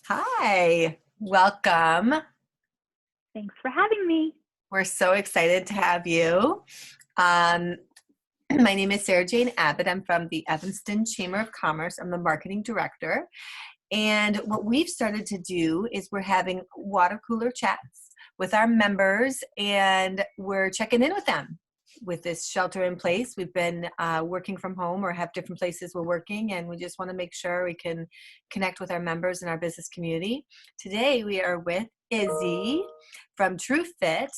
Hi, welcome. Thanks for having me. We're so excited to have you. Um, my name is Sara Jane Abbott. I'm from the Evanston Chamber of Commerce. I'm the marketing director. And what we've started to do is we're having water cooler chats with our members, and we're checking in with them. With this shelter in place, we've been working from home or have different places we're working, and we just want to make sure we can connect with our members in our business community. Today, we are with Izzy from TruFit,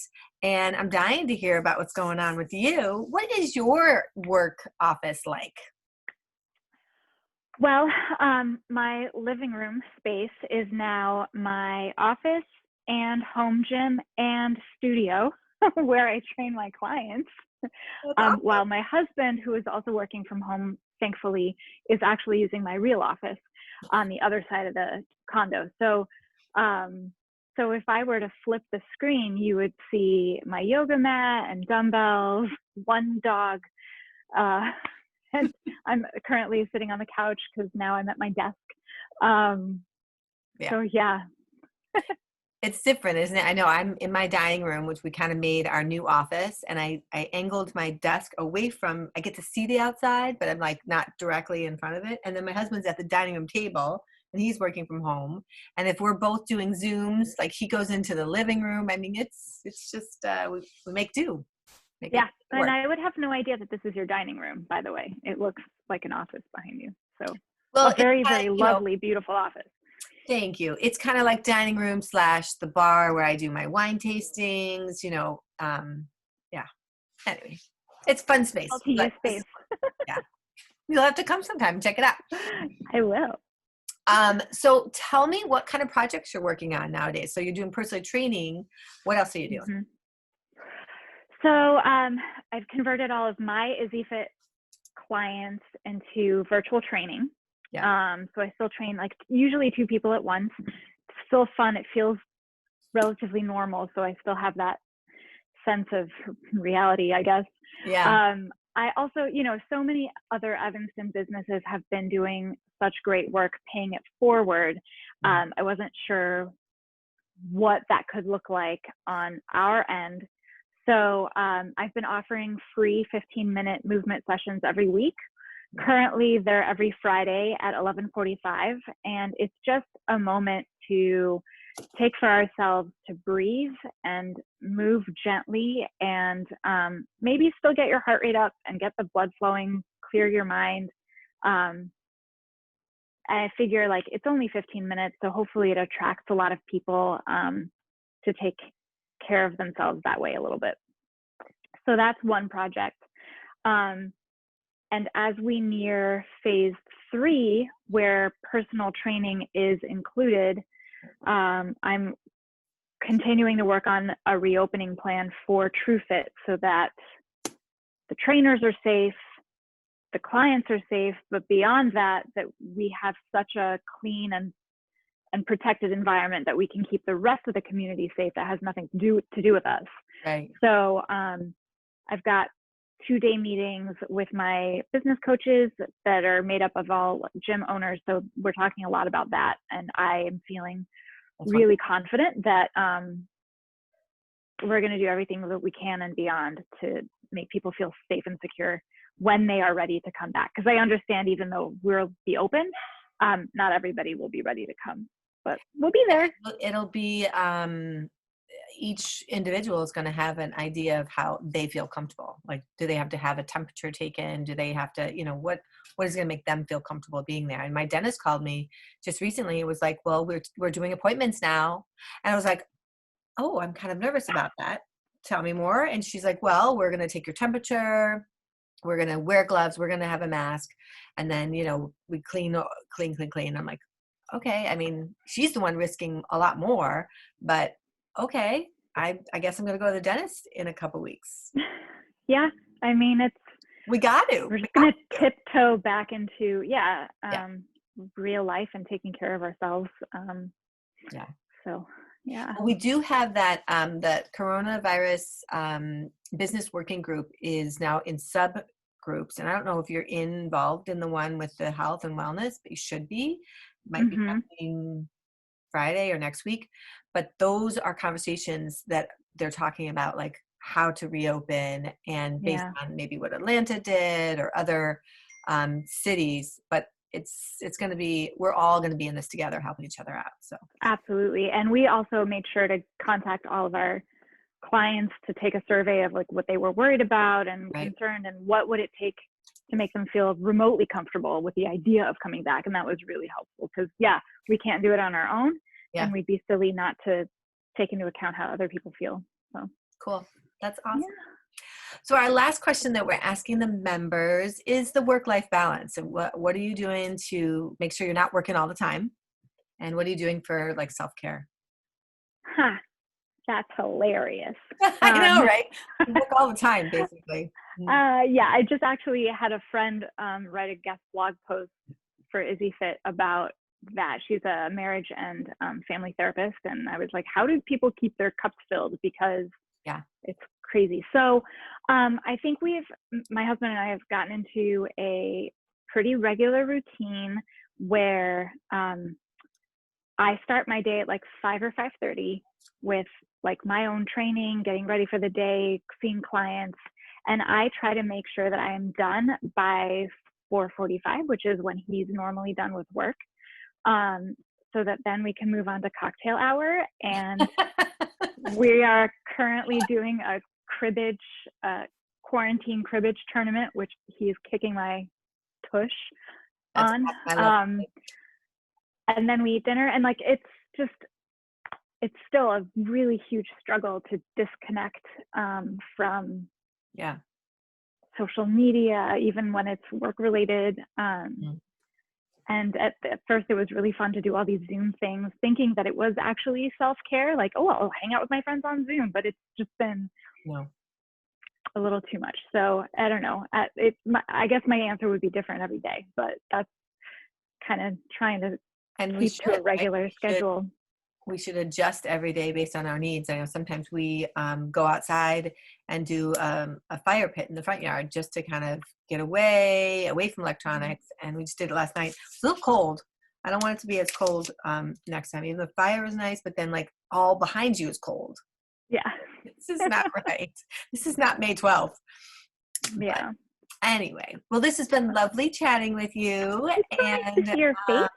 and I'm dying to hear about what's going on with you. What is your work office like? Well, my living room space is now my office and home gym and studio where I train my clients. That's awesome. While my husband, who is also working from home, thankfully, is actually using my real office on the other side of the condo. So if I were to flip the screen, you would see my yoga mat and dumbbells, one dog, uh, and I'm currently sitting on the couch because now I'm at my desk. Um, Yeah. so yeah. It's different, isn't it? I know I'm in my dining room, which we kind of made our new office, and I angled my desk away from, I get to see the outside, but I'm like not directly in front of it. And then my husband's at the dining room table and he's working from home. And if we're both doing Zooms, like he goes into the living room. I mean, it's just, we make do, make it Yeah. And work. I would have no idea that this is your dining room, by the way. It looks like an office behind you. So a Well, it's very, kind of, very lovely, beautiful office. thank you. It's kind of like dining room slash the bar where I do my wine tastings, yeah. Anyway, it's fun space. But Multi-use space. yeah, you'll have to come sometime and check it out. I will. So tell me what kind of projects you're working on nowadays. So you're doing personal training. What else are you doing? Mm-hmm. So I've converted all of my Izzy Fit clients into virtual training. Yeah. So I still train like usually two people at once. It's still fun. It feels relatively normal. So I still have that sense of reality, I guess. Yeah. I also, so many other Evanston businesses have been doing such great work paying it forward. I wasn't sure what that could look like on our end. So I've been offering free 15-minute movement sessions every week. Currently, they're every Friday at 11:45, and it's just a moment to take for ourselves to breathe and move gently and maybe still get your heart rate up and get the blood flowing, clear your mind. I figure like it's only 15 minutes, so hopefully it attracts a lot of people to take care of themselves that way a little bit. So that's one project. And as we near phase 3, where personal training is included, I'm continuing to work on a reopening plan for TruFit so that the trainers are safe, the clients are safe, but beyond that, that we have such a clean and protected environment that we can keep the rest of the community safe that has nothing to do with us. Right. So I've got 2-day meetings with my business coaches that are made up of all gym owners. So we're talking a lot about that. And I am feeling really confident that we're going to do everything that we can and beyond to make people feel safe and secure when they are ready to come back. Because I understand even though we'll be open, not everybody will be ready to come, but we'll be there. It'll be, each individual is going to have an idea of how they feel comfortable. Like, do they have to have a temperature taken? Do they have to, what is going to make them feel comfortable being there? And my dentist called me just recently. It was like, well, we're doing appointments now. And I was like, oh, I'm kind of nervous about that. Tell me more. And she's like, well, we're going to take your temperature. We're going to wear gloves. We're going to have a mask. And then, we clean. I'm like, okay. I mean, she's the one risking a lot more, but okay. I guess I'm going to go to the dentist in a couple weeks. Yeah. I mean, We got to. We're just going to tiptoe back into, real life and taking care of ourselves. Yeah. So, yeah. We do have that, the coronavirus business working group is now in subgroups. And I don't know if you're involved in the one with the health and wellness, but you should be. Might be happening Friday or next week. But those are conversations that they're talking about, like how to reopen and based Yeah. on maybe what Atlanta did or other cities. But it's going to be, we're all going to be in this together, helping each other out. So Absolutely. And we also made sure to contact all of our clients to take a survey of like what they were worried about and right. concerned, and what would it take to make them feel remotely comfortable with the idea of coming back. And that was really helpful because, yeah, we can't do it on our own, and we'd be silly not to take into account how other people feel. So cool. That's awesome. Yeah. So our last question that we're asking the members is the work-life balance. And what are you doing to make sure you're not working all the time? And what are you doing for like self-care? That's hilarious. I know, right? We work all the time, basically. Yeah, I just actually had a friend write a guest blog post for Izzy Fit about that. She's a marriage and family therapist, and I was like, how do people keep their cups filled? Because it's crazy. So I think my husband and I have gotten into a pretty regular routine where I start my day at like 5 or 5:30 with like my own training, getting ready for the day, seeing clients, and I try to make sure that I am done by 4:45, which is when he's normally done with work, so that then we can move on to cocktail hour. And we are currently doing a cribbage, quarantine cribbage tournament, which he's kicking my tush on. And then we eat dinner, and like it's still a really huge struggle to disconnect from social media, even when it's work related. And at first it was really fun to do all these Zoom things, thinking that it was actually self-care, like, oh, I'll hang out with my friends on Zoom, but it's just been a little too much. So I don't know. I guess my answer would be different every day, but that's kind of trying to keep to a regular schedule. We should adjust every day based on our needs. I know sometimes we go outside and do a fire pit in the front yard just to kind of get away from electronics. And we just did it last night. It's a little cold. I don't want it to be as cold next time. Even the fire is nice, but then like all behind you is cold. Yeah. This is not right. This is not May 12th. Yeah. But anyway, well, this has been lovely chatting with you. It's nice to see your face.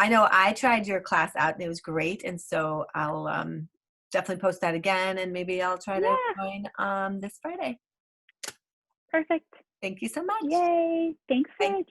I know I tried your class out and it was great. And so I'll definitely post that again, and maybe I'll try to join this Friday. Perfect. Thank you so much. Yay. Thanks, Sara Jane.